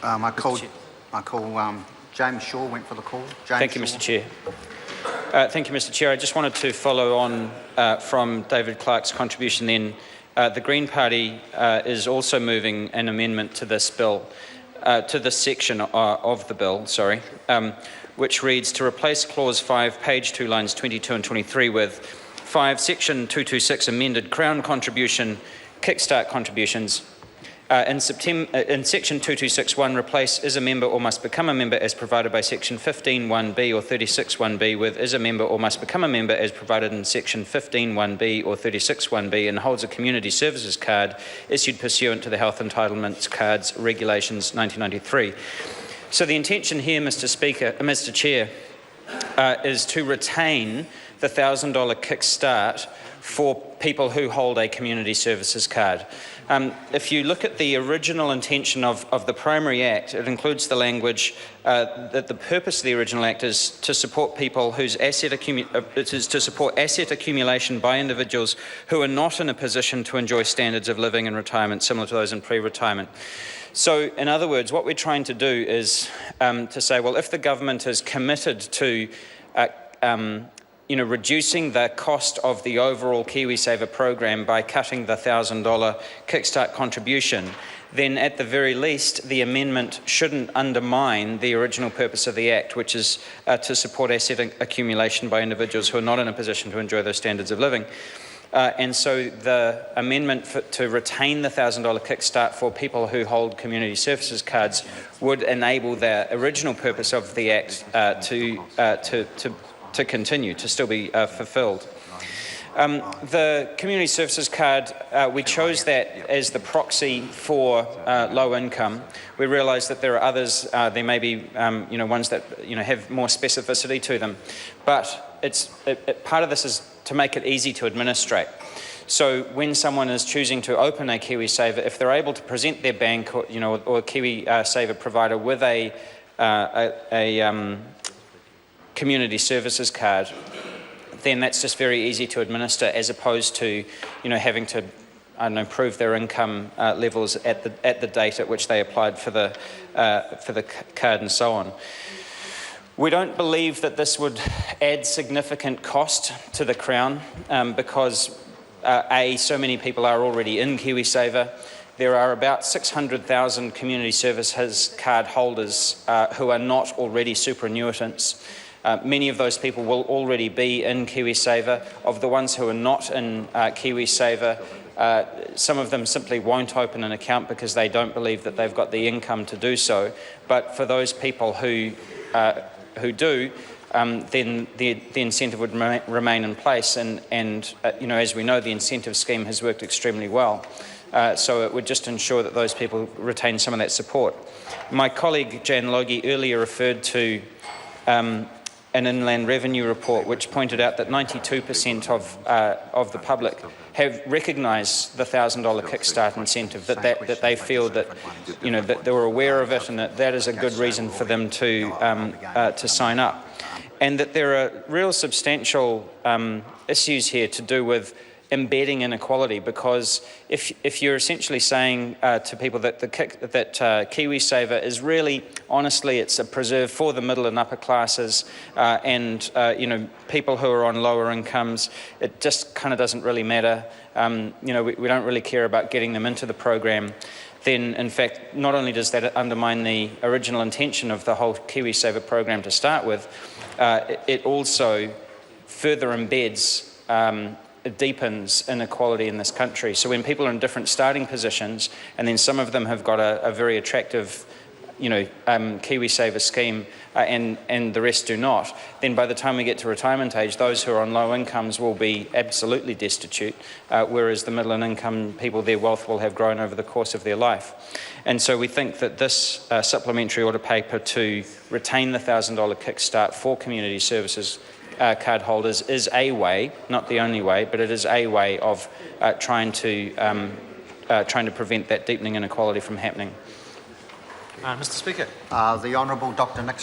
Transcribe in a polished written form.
I call James Shaw went for the call. Thank you, Mr. Chair. Thank you, Mr. Chair. I just wanted to follow on from David Clark's contribution then. The Green Party is also moving an amendment to this bill, to this section of the bill, which reads to replace Clause 5, page 2, lines 22 and 23 with 5, Section 226 amended Crown contribution, kickstart contributions. In Section 226(1), replace is a member or must become a member as provided by Section 15(1)(b) or 36(1)(b) with is a member or must become a member as provided in Section 15(1)(b) or 36(1)(b) and holds a community services card issued pursuant to the Health Entitlements Cards Regulations 1993. So the intention here, Mr. Chair, is to retain the $1,000 kickstart for people who hold a community services card. If you look at the original intention of the primary act, it includes the language that the purpose of the original act is to support people whose asset accumulation by individuals who are not in a position to enjoy standards of living and retirement similar to those in pre-retirement. So, in other words, what we're trying to do is to say, well, if the government is committed to reducing the cost of the overall KiwiSaver program by cutting the $1,000 kickstart contribution, then at the very least the amendment shouldn't undermine the original purpose of the Act, which is to support asset accumulation by individuals who are not in a position to enjoy those standards of living. And so the amendment to retain the $1,000 kickstart for people who hold community services cards would enable the original purpose of the Act to continue, to still be fulfilled. The community services card, we chose that as the proxy for low income. We realise that there are others, there may be ones that have more specificity to them, but part of this is to make it easy to administrate. So when someone is choosing to open a KiwiSaver, if they're able to present their bank or KiwiSaver provider with a community services card, then that's just very easy to administer, as opposed to having to prove their income levels at the date at which they applied for the card and so on. We don't believe that this would add significant cost to the Crown because so many people are already in KiwiSaver. There are about 600,000 community services card holders who are not already superannuitants. Many of those people will already be in KiwiSaver. Of the ones who are not in KiwiSaver, some of them simply won't open an account because they don't believe that they've got the income to do so. But for those people who do, then the incentive would remain in place. And as we know, the incentive scheme has worked extremely well. So it would just ensure that those people retain some of that support. My colleague Jan Logie earlier referred to an Inland Revenue report which pointed out that 92% of the public have recognised the $1,000 kickstart incentive, that they feel that that they were aware of it and that is a good reason for them to sign up, and that there are real substantial issues here to do with embedding inequality, because if you're essentially saying to people that KiwiSaver is really, honestly, it's a preserve for the middle and upper classes and people who are on lower incomes, it just kind of doesn't really matter. We don't really care about getting them into the program. Then, in fact, not only does that undermine the original intention of the whole KiwiSaver program to start with, it also further embeds deepens inequality in this country. So when people are in different starting positions, and then some of them have got a very attractive, KiwiSaver scheme, and the rest do not, then by the time we get to retirement age, those who are on low incomes will be absolutely destitute, whereas the middle and income people, their wealth will have grown over the course of their life. And so we think that this supplementary order paper to retain the $1,000 kickstart for community services card holders is a way, not the only way, but it is a way of trying to prevent that deepening inequality from happening. Mr. Speaker. The Honourable Dr. Nick